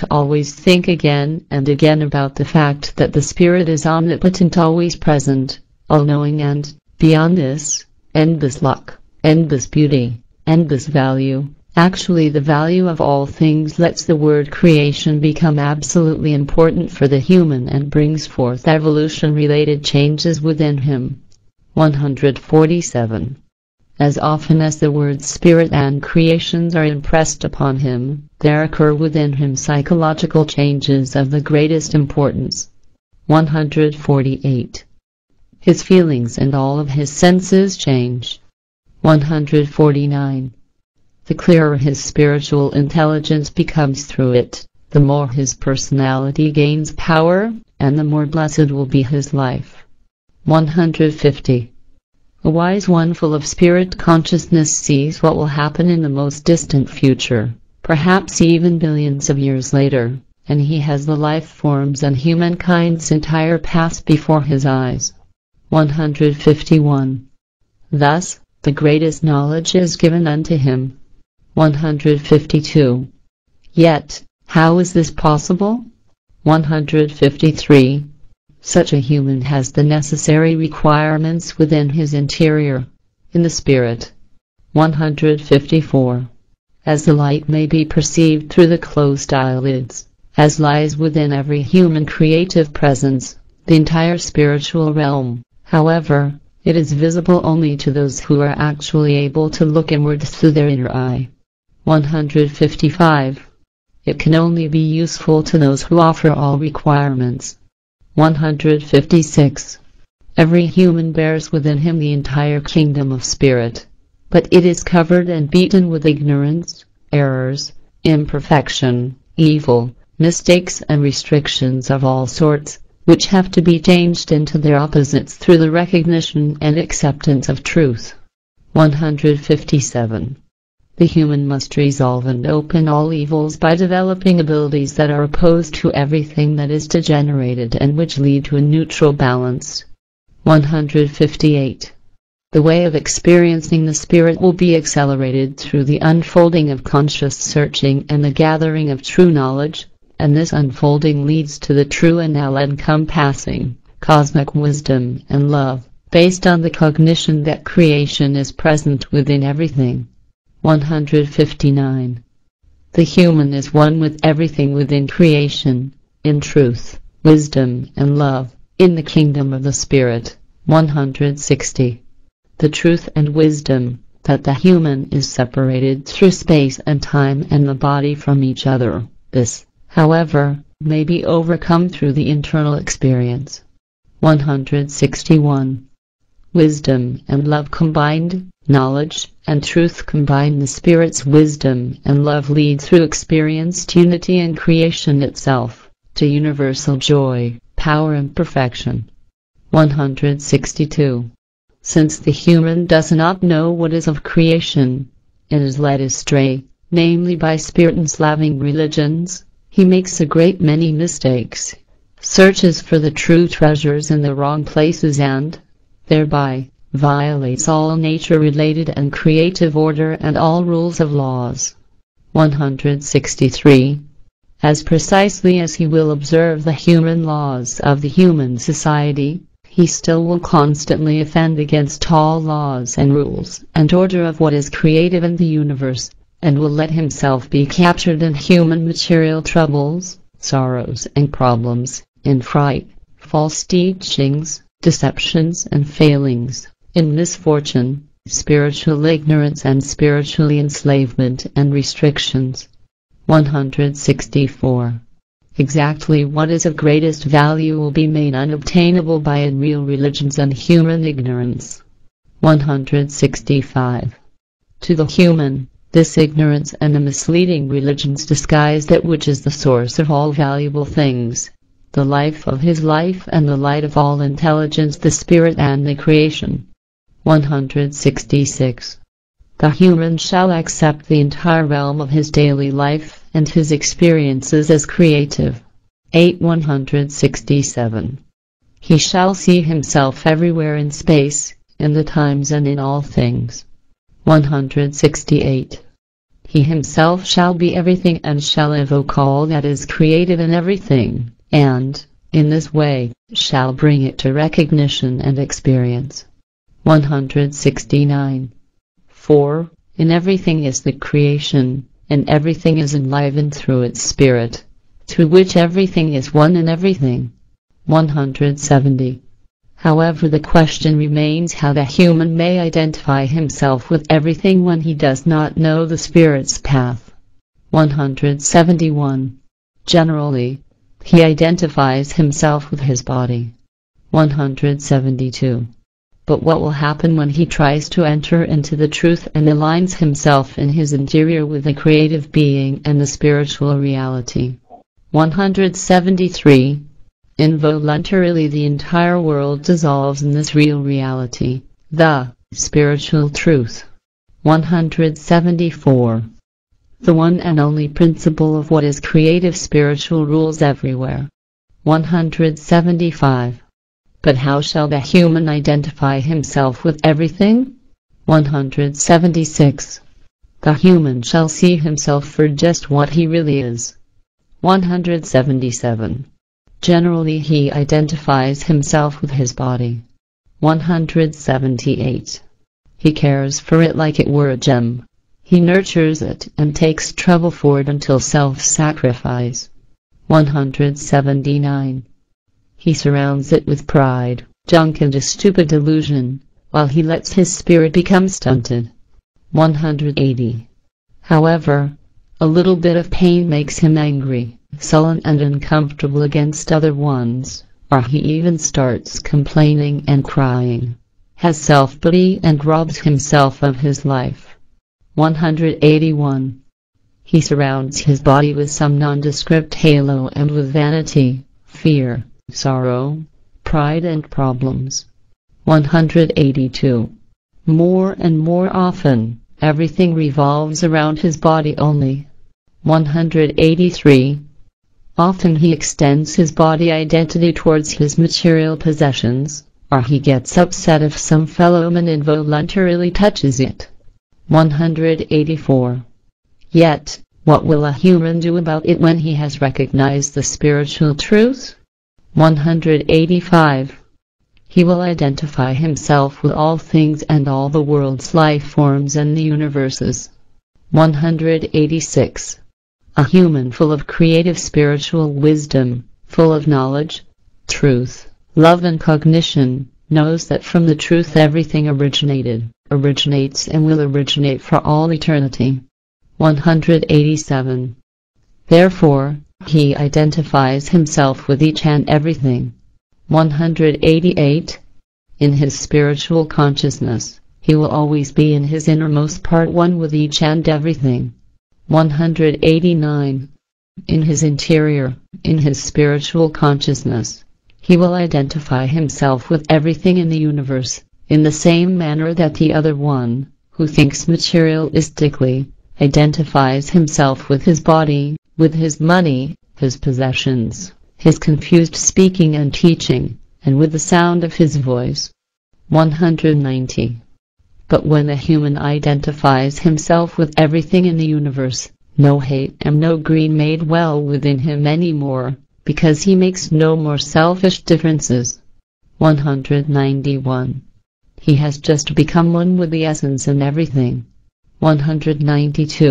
to always think again and again about the fact that the Spirit is omnipotent, always present, all-knowing, and, beyond this, endless luck, endless beauty, endless value. Actually, the value of all things lets the word creation become absolutely important for the human and brings forth evolution-related changes within him. 147. As often as the words spirit and creations are impressed upon him, there occur within him psychological changes of the greatest importance. 148. His feelings and all of his senses change. 149. The clearer his spiritual intelligence becomes through it, the more his personality gains power, and the more blessed will be his life. 150. A wise one full of spirit consciousness sees what will happen in the most distant future, perhaps even billions of years later, and he has the life forms and humankind's entire past before his eyes. 151. Thus, the greatest knowledge is given unto him. 152. Yet, how is this possible? 153. Such a human has the necessary requirements within his interior, in the spirit. 154. As the light may be perceived through the closed eyelids, as lies within every human creative presence, the entire spiritual realm, however, it is visible only to those who are actually able to look inward through their inner eye. 155. It can only be useful to those who offer all requirements. 156. Every human bears within him the entire kingdom of spirit, but it is covered and beaten with ignorance, errors, imperfection, evil, mistakes and restrictions of all sorts, which have to be changed into their opposites through the recognition and acceptance of truth. 157. The human must resolve and open all evils by developing abilities that are opposed to everything that is degenerated and which lead to a neutral balance. 158. The way of experiencing the Spirit will be accelerated through the unfolding of conscious searching and the gathering of true knowledge, and this unfolding leads to the true and all-encompassing, cosmic wisdom and love, based on the cognition that creation is present within everything. 159. The human is one with everything within creation, in truth, wisdom and love, in the kingdom of the Spirit. 160. The truth and wisdom, that the human is separated through space and time and the body from each other, this, however, may be overcome through the internal experience. 161. Wisdom and love combined, knowledge and truth combine, the Spirit's wisdom and love lead through experienced unity and creation itself, to universal joy, power and perfection. 162. Since the human does not know what is of creation, and is led astray, namely by spirit-enslaving religions, he makes a great many mistakes, searches for the true treasures in the wrong places and, thereby, violates all nature-related and creative order and all rules of laws. 163. As precisely as he will observe the human laws of the human society, he still will constantly offend against all laws and rules and order of what is creative in the universe, and will let himself be captured in human material troubles, sorrows and problems, in fright, false teachings, deceptions and failings, in misfortune, spiritual ignorance and spiritual enslavement and restrictions. 164. Exactly what is of greatest value will be made unobtainable by unreal religions and human ignorance. 165. To the human, this ignorance and the misleading religions disguise that which is the source of all valuable things, the life of his life and the light of all intelligence, the Spirit and the creation. 166. The human shall accept the entire realm of his daily life and his experiences as creative. 167. He shall see himself everywhere in space, in the times and in all things. 168. He himself shall be everything and shall evoke all that is created in everything, and, in this way, shall bring it to recognition and experience. 169. For, in everything is the creation, and everything is enlivened through its spirit, through which everything is one in everything. 170. However, the question remains how the human may identify himself with everything when he does not know the spirit's path. 171. Generally, he identifies himself with his body. 172. But what will happen when he tries to enter into the truth and aligns himself in his interior with the creative being and the spiritual reality? 173. Involuntarily the entire world dissolves in this real reality, the spiritual truth. 174. The one and only principle of what is creative spiritual rules everywhere. 175. But how shall the human identify himself with everything? 176. The human shall see himself for just what he really is. 177. Generally he identifies himself with his body. 178. He cares for it like it were a gem. He nurtures it and takes trouble for it until self-sacrifice. 179. He surrounds it with pride, junk and a stupid delusion, while he lets his spirit become stunted. 180. However, a little bit of pain makes him angry, sullen and uncomfortable against other ones, or he even starts complaining and crying, has self-pity and robs himself of his life. 181. He surrounds his body with some nondescript halo and with vanity, fear, sorrow, pride and problems. 182. More and more often, everything revolves around his body only. 183. Often he extends his body identity towards his material possessions, or he gets upset if some fellow man involuntarily touches it. 184. Yet, what will a human do about it when he has recognized the spiritual truth? 185. He will identify himself with all things and all the world's life forms and the universes. 186. A human full of creative spiritual wisdom, full of knowledge, truth, love and cognition, knows that from the truth everything originated, originates and will originate for all eternity. 187. Therefore, he identifies himself with each and everything. 188. In his spiritual consciousness, he will always be in his innermost part one with each and everything. 189. In his interior, in his spiritual consciousness, he will identify himself with everything in the universe, in the same manner that the other one, who thinks materialistically, identifies himself with his body, with his money, his possessions, his confused speaking and teaching, and with the sound of his voice. 190. But when the human identifies himself with everything in the universe, no hate and no greed made well within him anymore, because he makes no more selfish differences. 191. He has just become one with the essence in everything. 192.